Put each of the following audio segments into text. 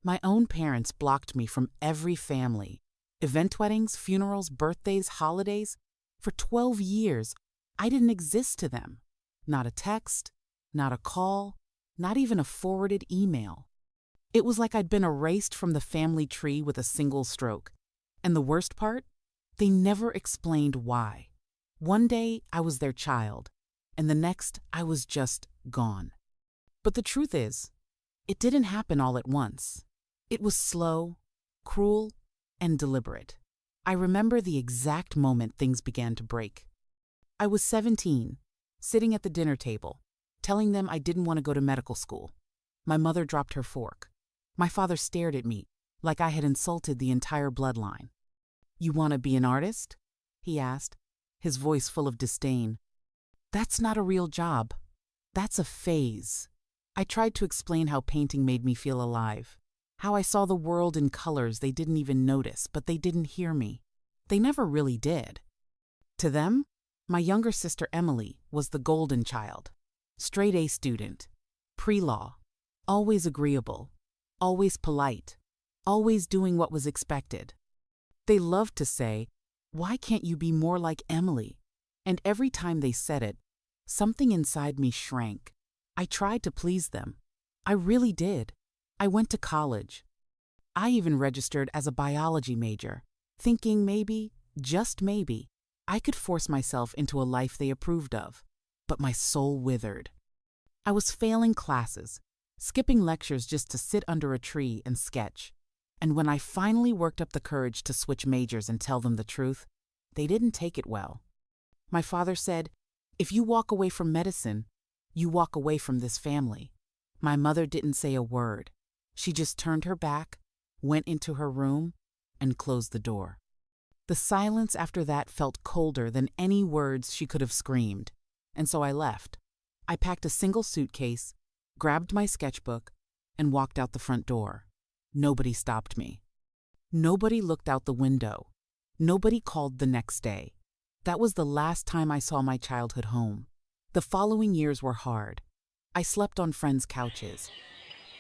My own parents blocked me from every family. Event weddings, funerals, birthdays, holidays. For 12 years, I didn't exist to them. Not a text, not a call, not even a forwarded email. It was like I'd been erased from the family tree with a single stroke. And the worst part? They never explained why. One day, I was their child, and the next, I was just gone. But the truth is, it didn't happen all at once. It was slow, cruel, and deliberate. I remember the exact moment things began to break. I was 17, sitting at the dinner table, telling them I didn't want to go to medical school. My mother dropped her fork. My father stared at me like I had insulted the entire bloodline. "You want to be an artist?" he asked, his voice full of disdain. "That's not a real job. That's a phase." I tried to explain how painting made me feel alive, how I saw the world in colors they didn't even notice, but they didn't hear me. They never really did. To them, my younger sister Emily was the golden child, straight A student, pre-law, always agreeable, always polite, always doing what was expected. They loved to say, "Why can't you be more like Emily?" And every time they said it, something inside me shrank. I tried to please them. I really did. I went to college. I even registered as a biology major, thinking maybe, just maybe, I could force myself into a life they approved of. But my soul withered. I was failing classes, skipping lectures just to sit under a tree and sketch. And when I finally worked up the courage to switch majors and tell them the truth, they didn't take it well. My father said, "If you walk away from medicine, you walk away from this family." My mother didn't say a word. She just turned her back, went into her room, and closed the door. The silence after that felt colder than any words she could have screamed, and so I left. I packed a single suitcase, grabbed my sketchbook, and walked out the front door. Nobody stopped me. Nobody looked out the window. Nobody called the next day. That was the last time I saw my childhood home. The following years were hard. I slept on friends' couches.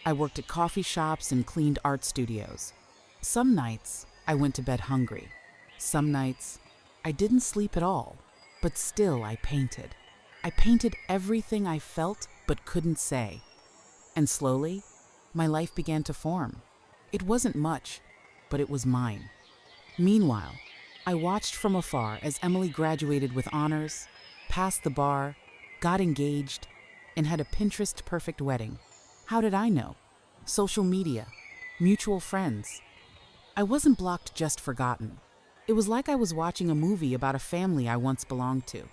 I worked at coffee shops and cleaned art studios. Some nights, I went to bed hungry. Some nights, I didn't sleep at all, but still I painted. I painted everything I felt but couldn't say. And slowly, my life began to form. It wasn't much, but it was mine. Meanwhile, I watched from afar as Emily graduated with honors, passed the bar, got engaged, and had a Pinterest-perfect wedding. How did I know? Social media, mutual friends. I wasn't blocked, just forgotten. It was like I was watching a movie about a family I once belonged to.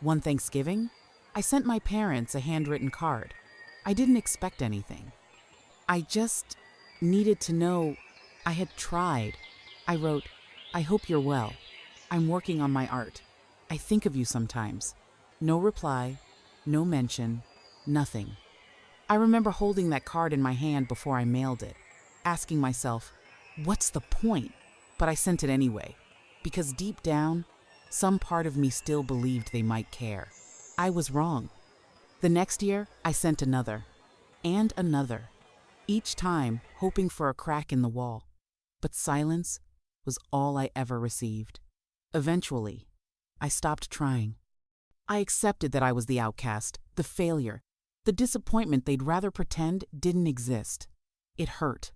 One Thanksgiving, I sent my parents a handwritten card. I didn't expect anything. I just needed to know I had tried. I wrote, "I hope you're well. I'm working on my art. I think of you sometimes." No reply, no mention, nothing. I remember holding that card in my hand before I mailed it, asking myself, what's the point? But I sent it anyway, because deep down, some part of me still believed they might care. I was wrong. The next year, I sent another, and another, each time hoping for a crack in the wall. But silence was all I ever received. Eventually, I stopped trying. I accepted that I was the outcast, the failure, the disappointment they'd rather pretend didn't exist. It hurt.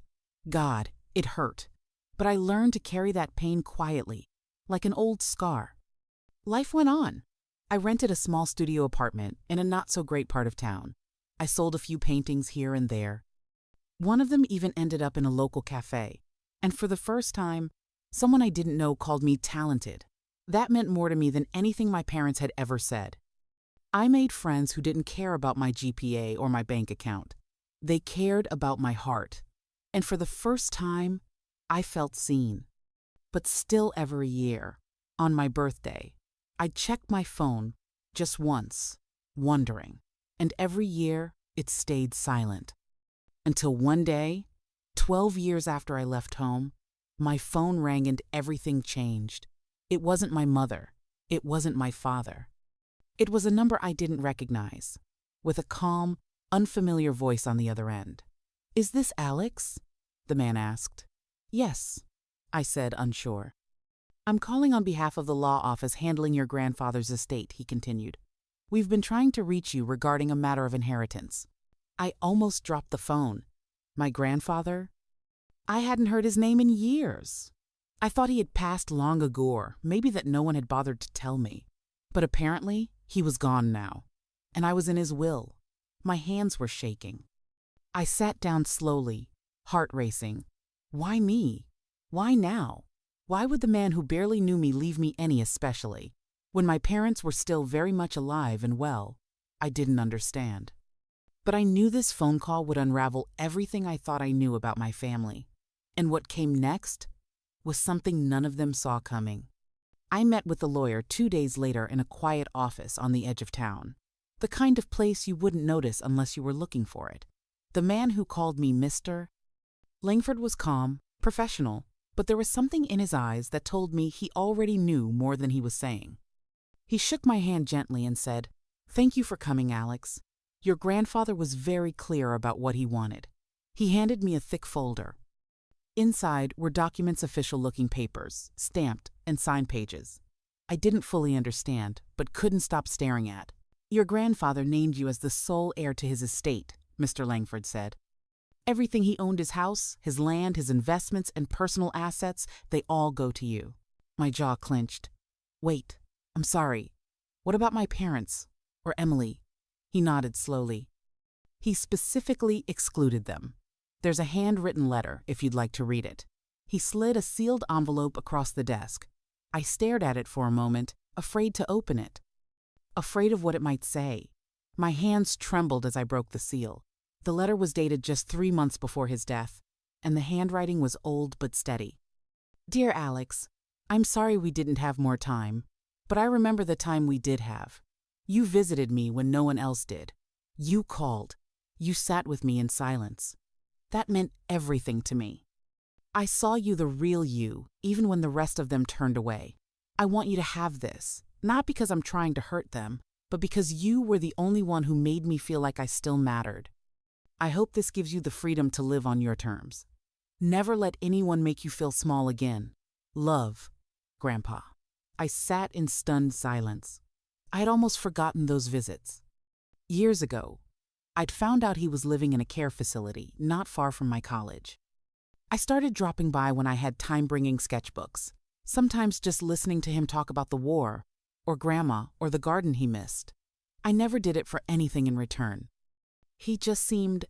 God, it hurt. But I learned to carry that pain quietly, like an old scar. Life went on. I rented a small studio apartment in a not-so-great part of town. I sold a few paintings here and there. One of them even ended up in a local cafe. And for the first time, someone I didn't know called me talented. That meant more to me than anything my parents had ever said. I made friends who didn't care about my GPA or my bank account. They cared about my heart. And for the first time, I felt seen. But still every year, on my birthday, I'd check my phone just once, wondering. And every year, it stayed silent. Until one day, 12 years after I left home, my phone rang and everything changed. It wasn't my mother. It wasn't my father. It was a number I didn't recognize, with a calm, unfamiliar voice on the other end. "Is this Alex?" the man asked. Yes, I said, unsure. I'm calling on behalf of the law office handling your grandfather's estate, he continued. We've been trying to reach you regarding a matter of inheritance. I almost dropped the phone. My grandfather? I hadn't heard his name in years. I thought he had passed long ago, or maybe that no one had bothered to tell me. But apparently, he was gone now, and I was in his will. My hands were shaking. I sat down slowly, heart racing. Why me? Why now? Why would the man who barely knew me leave me any especially? When my parents were still very much alive and well, I didn't understand. But I knew this phone call would unravel everything I thought I knew about my family. And what came next was something none of them saw coming. I met with the lawyer 2 days later in a quiet office on the edge of town, the kind of place you wouldn't notice unless you were looking for it. The man who called me Mr. Langford was calm, professional, but there was something in his eyes that told me he already knew more than he was saying. He shook my hand gently and said, "Thank you for coming, Alex. Your grandfather was very clear about what he wanted." He handed me a thick folder. Inside were documents, official-looking papers, stamped and signed pages. I didn't fully understand, but couldn't stop staring at. Your grandfather named you as the sole heir to his estate, Mr. Langford said. Everything he owned, his house, his land, his investments, and personal assets, they all go to you. My jaw clenched. Wait, I'm sorry. What about my parents? Or Emily? He nodded slowly. He specifically excluded them. There's a handwritten letter, if you'd like to read it. He slid a sealed envelope across the desk. I stared at it for a moment, afraid to open it. Afraid of what it might say. My hands trembled as I broke the seal. The letter was dated just 3 months before his death, and the handwriting was old but steady. Dear Alex, I'm sorry we didn't have more time, but I remember the time we did have. You visited me when no one else did. You called. You sat with me in silence. That meant everything to me. I saw you, the real you, even when the rest of them turned away. I want you to have this, not because I'm trying to hurt them, but because you were the only one who made me feel like I still mattered. I hope this gives you the freedom to live on your terms. Never let anyone make you feel small again. Love, Grandpa. I sat in stunned silence. I had almost forgotten those visits. Years ago, I'd found out he was living in a care facility not far from my college. I started dropping by when I had time, bringing sketchbooks, sometimes just listening to him talk about the war, or Grandma, or the garden he missed. I never did it for anything in return. He just seemed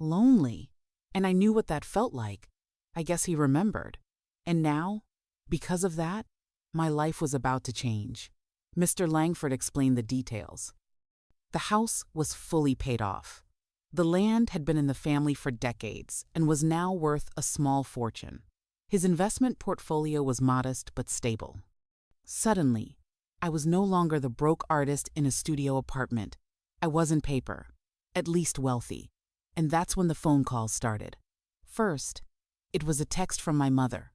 lonely, and I knew what that felt like. I guess he remembered. And now, because of that, my life was about to change. Mr. Langford explained the details. The house was fully paid off. The land had been in the family for decades and was now worth a small fortune. His investment portfolio was modest but stable. Suddenly, I was no longer the broke artist in a studio apartment. I was in paper, at least wealthy. And that's when the phone calls started. First, it was a text from my mother.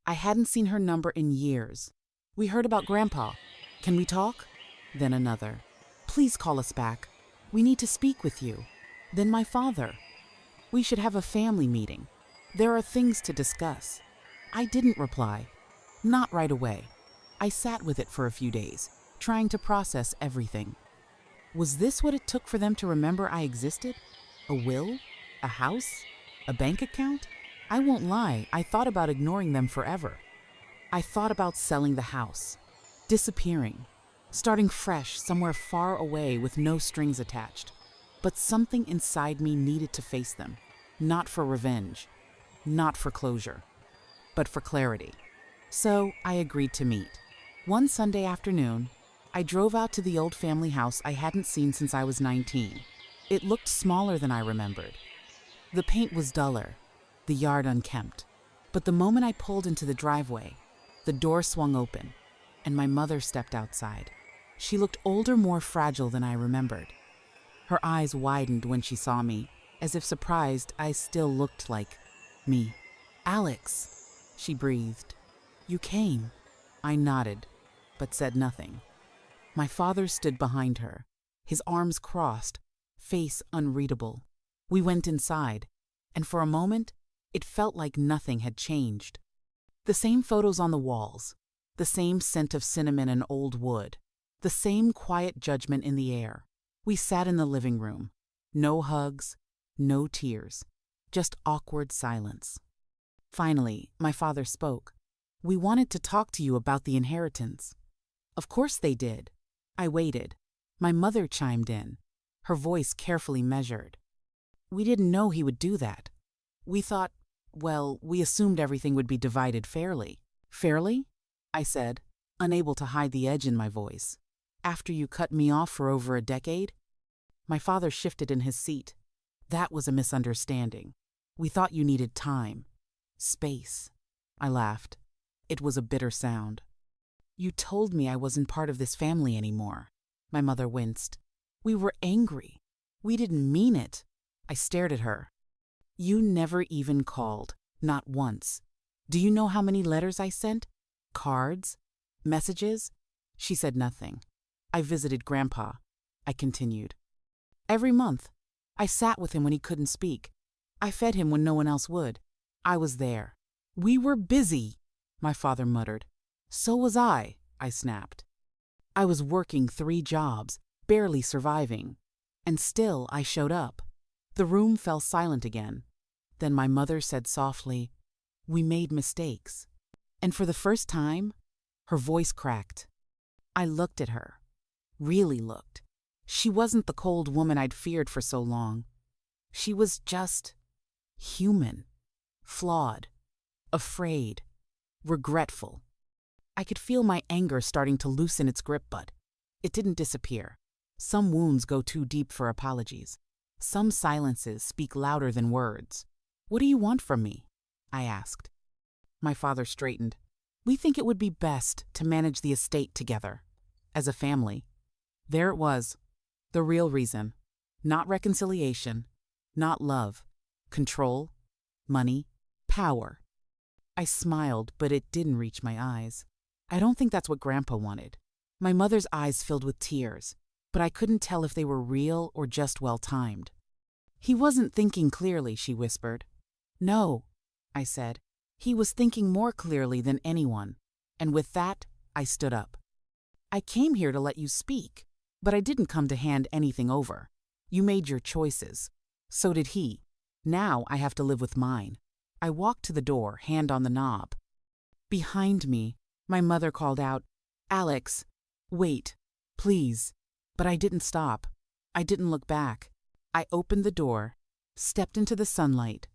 I hadn't seen her number in years. We heard about Grandpa. Can we talk? Then another. Please call us back. We need to speak with you. Then my father. We should have a family meeting. There are things to discuss. I didn't reply. Not right away. I sat with it for a few days, trying to process everything. Was this what it took for them to remember I existed? A will? A house? A bank account? I won't lie, I thought about ignoring them forever. I thought about selling the house, disappearing, starting fresh somewhere far away with no strings attached. But something inside me needed to face them, not for revenge, not for closure, but for clarity. So I agreed to meet. One Sunday afternoon, I drove out to the old family house I hadn't seen since I was 19. It looked smaller than I remembered. The paint was duller, the yard unkempt. But the moment I pulled into the driveway, the door swung open, and my mother stepped outside. She looked older, more fragile than I remembered. Her eyes widened when she saw me, as if surprised I still looked like me. "Alex," she breathed. "You came." I nodded, but said nothing. My father stood behind her, his arms crossed, face unreadable. We went inside, and for a moment, It felt like nothing had changed. The same photos on the walls, the same scent of cinnamon and old wood, the same quiet judgment in the air. We sat in the living room. No hugs, no tears, just awkward silence. Finally, my father spoke. "We wanted to talk to you about the inheritance." Of course they did. I waited. My mother chimed in, her voice carefully measured. "We didn't know he would do that. We thought, well, we assumed everything would be divided fairly." "Fairly?" I said, unable to hide the edge in my voice. "After you cut me off for over a decade?" My father shifted in his seat. "That was a misunderstanding. We thought you needed time. Space." I laughed. It was a bitter sound. "You told me I wasn't part of this family anymore." My mother winced. "We were angry. We didn't mean it." I stared at her. "You never even called. Not once. Do you know how many letters I sent? Cards? Messages?" She said nothing. "I visited Grandpa," I continued. "Every month. I sat with him when he couldn't speak. I fed him when no one else would. I was there." "We were busy," my father muttered. "So was I snapped. "I was working 3 jobs, barely surviving. And still I showed up." The room fell silent again. Then my mother said softly, "We made mistakes." And for the first time, her voice cracked. I looked at her. Really looked. She wasn't the cold woman I'd feared for so long. She was just human, flawed, afraid, regretful. I could feel my anger starting to loosen its grip, but it didn't disappear. Some wounds go too deep for apologies. Some silences speak louder than words. "What do you want from me?" I asked. My father straightened. "We think it would be best to manage the estate together, as a family." There it was, the real reason. Not reconciliation, not love. Control, money, power. I smiled, but it didn't reach my eyes. I don't think that's what Grandpa wanted. My mother's eyes filled with tears, but I couldn't tell if they were real or just well-timed. "He wasn't thinking clearly," she whispered. "No," I said. "He was thinking more clearly than anyone." And with that, I stood up. "I came here to let you speak, but I didn't come to hand anything over. You made your choices. So did he. Now I have to live with mine." I walked to the door, hand on the knob. Behind me, my mother called out, "Alex, wait, please." But I didn't stop. I didn't look back. I opened the door, stepped into the sunlight,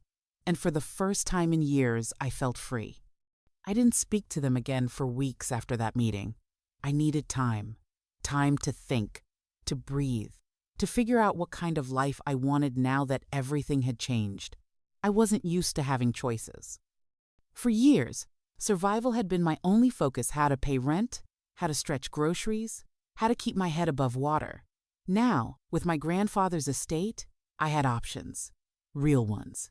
and for the first time in years, I felt free. I didn't speak to them again for weeks after that meeting. I needed time. Time to think, to breathe, to figure out what kind of life I wanted now that everything had changed. I wasn't used to having choices. For years, survival had been my only focus: how to pay rent, how to stretch groceries, how to keep my head above water. Now, with my grandfather's estate, I had options. Real ones.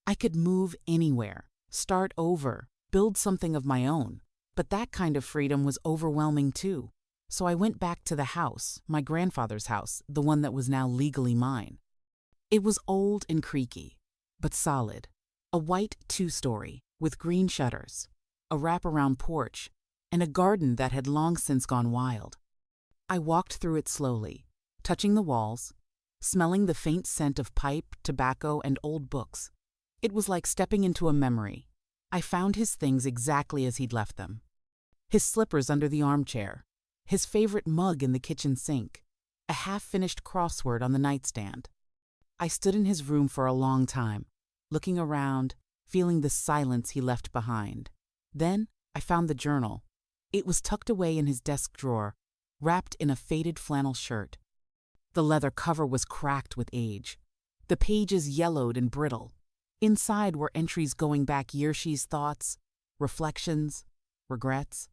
I could move anywhere, start over, build something of my own. But that kind of freedom was overwhelming too. So I went back to the house, my grandfather's house, the one that was now legally mine. It was old and creaky, but solid. A white 2-story with green shutters, a wraparound porch, and a garden that had long since gone wild. I walked through it slowly, touching the walls, smelling the faint scent of pipe, tobacco, and old books. It was like stepping into a memory. I found his things exactly as he'd left them. His slippers under the armchair, his favorite mug in the kitchen sink, a half-finished crossword on the nightstand. I stood in his room for a long time, looking around, feeling the silence he left behind. Then I found the journal. It was tucked away in his desk drawer, wrapped in a faded flannel shirt. The leather cover was cracked with age. The pages yellowed and brittle. Inside were entries going back Yershi's thoughts, reflections, regrets.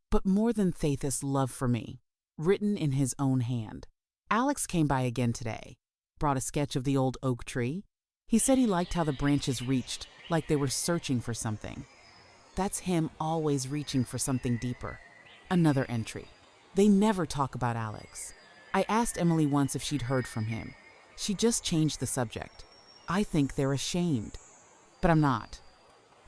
But more than Thathis' love for me, written in his own hand. Alex came by again today, brought a sketch of the old oak tree. He said he liked how the branches reached, like they were searching for something. That's him always reaching for something deeper. Another entry. They never talk about Alex. I asked Emily once if she'd heard from him. She just changed the subject. I think they're ashamed. But I'm not.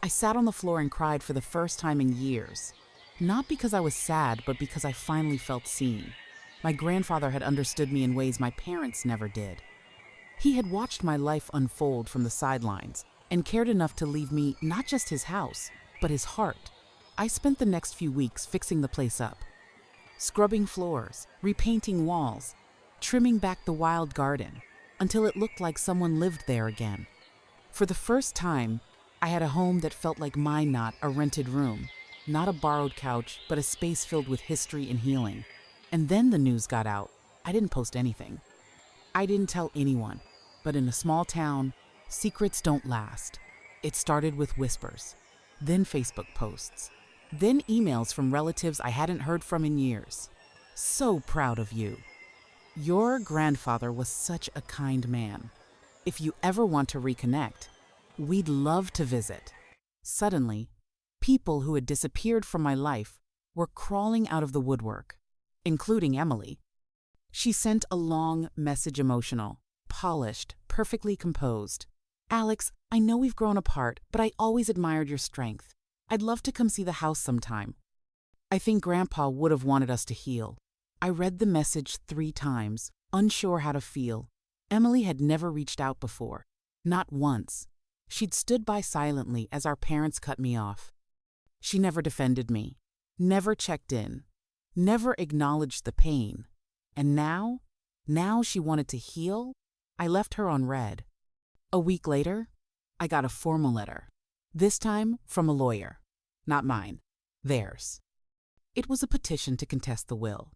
I sat on the floor and cried for the first time in years. Not because I was sad, but because I finally felt seen. My grandfather had understood me in ways my parents never did. He had watched my life unfold from the sidelines and cared enough to leave me not just his house, but his heart. I spent the next few weeks fixing the place up, scrubbing floors, repainting walls, trimming back the wild garden until it looked like someone lived there again. For the first time, I had a home that felt like mine, not a rented room, not a borrowed couch, but a space filled with history and healing. And then the news got out. I didn't post anything. I didn't tell anyone. But in a small town, secrets don't last. It started with whispers, then Facebook posts, then emails from relatives I hadn't heard from in years. So proud of you. Your grandfather was such a kind man. If you ever want to reconnect, we'd love to visit. Suddenly, people who had disappeared from my life were crawling out of the woodwork, including Emily. She sent a long message, emotional, polished, perfectly composed. Alex, I know we've grown apart, but I always admired your strength. I'd love to come see the house sometime. I think Grandpa would have wanted us to heal. I read the message 3 times, unsure how to feel. Emily had never reached out before. Not once. She'd stood by silently as our parents cut me off. She never defended me, never checked in, never acknowledged the pain. And now she wanted to heal? I left her on red. A week later, I got a formal letter. This time from a lawyer. Not mine. Theirs. It was a petition to contest the will.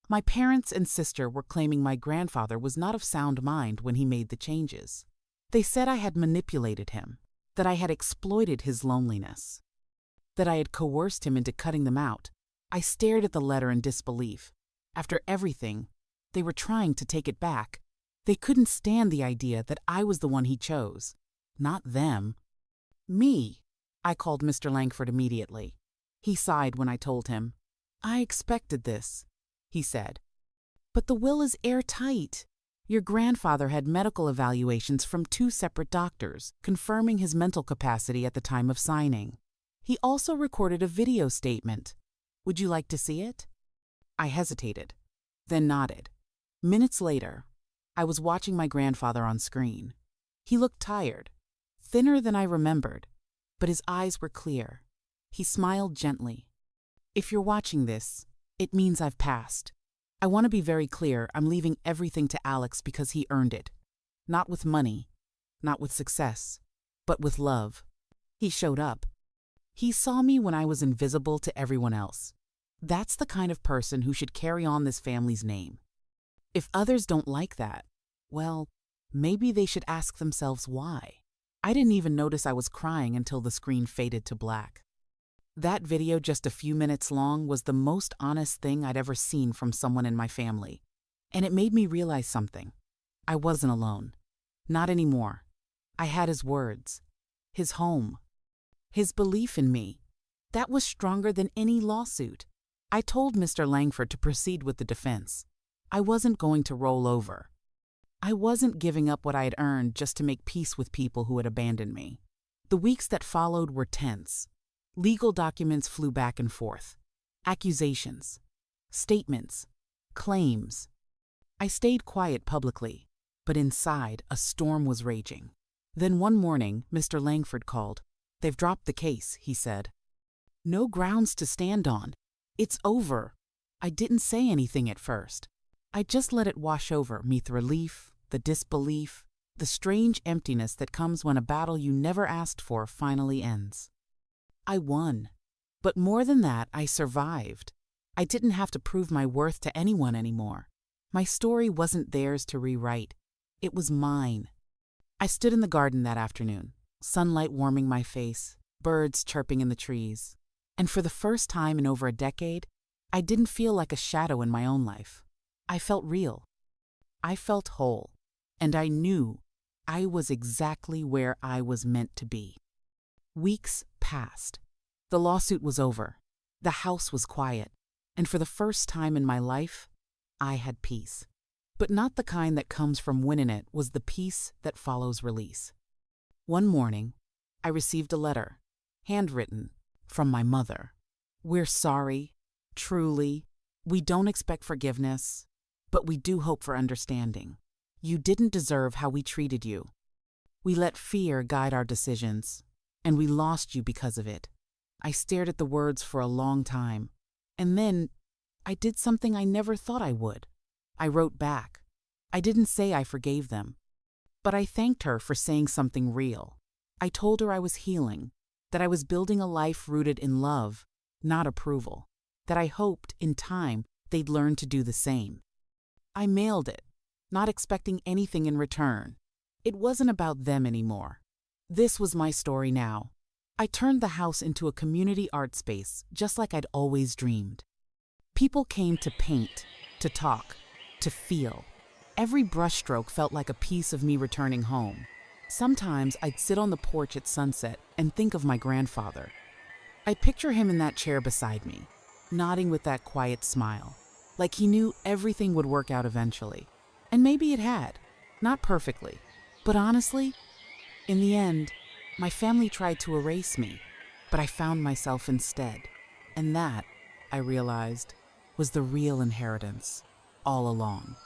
My parents and sister were claiming my grandfather was not of sound mind when he made the changes. They said I had manipulated him, that I had exploited his loneliness, that I had coerced him into cutting them out. I stared at the letter in disbelief. After everything, they were trying to take it back. They couldn't stand the idea that I was the one he chose, not them. Me. I called Mr. Langford immediately. He sighed when I told him. I expected this, he said. But the will is airtight. Your grandfather had medical evaluations from 2 separate doctors, confirming his mental capacity at the time of signing. He also recorded a video statement. Would you like to see it? I hesitated, then nodded. Minutes later, I was watching my grandfather on screen. He looked tired, thinner than I remembered, but his eyes were clear. He smiled gently. If you're watching this, it means I've passed. I want to be very clear, I'm leaving everything to Alex because he earned it. Not with money, not with success, but with love. He showed up. He saw me when I was invisible to everyone else. That's the kind of person who should carry on this family's name. If others don't like that, well, maybe they should ask themselves why. I didn't even notice I was crying until the screen faded to black. That video, just a few minutes long, was the most honest thing I'd ever seen from someone in my family. And it made me realize something. I wasn't alone. Not anymore. I had his words, his home, his belief in me. That was stronger than any lawsuit. I told Mr. Langford to proceed with the defense. I wasn't going to roll over. I wasn't giving up what I had earned just to make peace with people who had abandoned me. The weeks that followed were tense. Legal documents flew back and forth. Accusations, statements, claims. I stayed quiet publicly, but inside a storm was raging. Then one morning, Mr. Langford called. They've dropped the case, he said. No grounds to stand on. It's over. I didn't say anything at first. I just let it wash over me, the relief, the disbelief, the strange emptiness that comes when a battle you never asked for finally ends. I won. But more than that, I survived. I didn't have to prove my worth to anyone anymore. My story wasn't theirs to rewrite. It was mine. I stood in the garden that afternoon, sunlight warming my face, birds chirping in the trees. And for the first time in over a decade, I didn't feel like a shadow in my own life. I felt real. I felt whole. And I knew I was exactly where I was meant to be. Weeks passed. The lawsuit was over. The house was quiet. And for the first time in my life, I had peace. But not the kind that comes from winning. It was the peace that follows release. One morning, I received a letter, handwritten, from my mother. "We're sorry, truly. We don't expect forgiveness, but we do hope for understanding. You didn't deserve how we treated you. We let fear guide our decisions, and we lost you because of it." I stared at the words for a long time, and then I did something I never thought I would. I wrote back. I didn't say I forgave them, but I thanked her for saying something real. I told her I was healing, that I was building a life rooted in love, not approval, that I hoped, in time, they'd learn to do the same. I mailed it, not expecting anything in return. It wasn't about them anymore. This was my story now. I turned the house into a community art space, just like I'd always dreamed. People came to paint, to talk, to feel. Every brushstroke felt like a piece of me returning home. Sometimes I'd sit on the porch at sunset and think of my grandfather. I'd picture him in that chair beside me, nodding with that quiet smile, like he knew everything would work out eventually. And maybe it had, not perfectly, but honestly, in the end, my family tried to erase me, but I found myself instead. And that, I realized, was the real inheritance all along.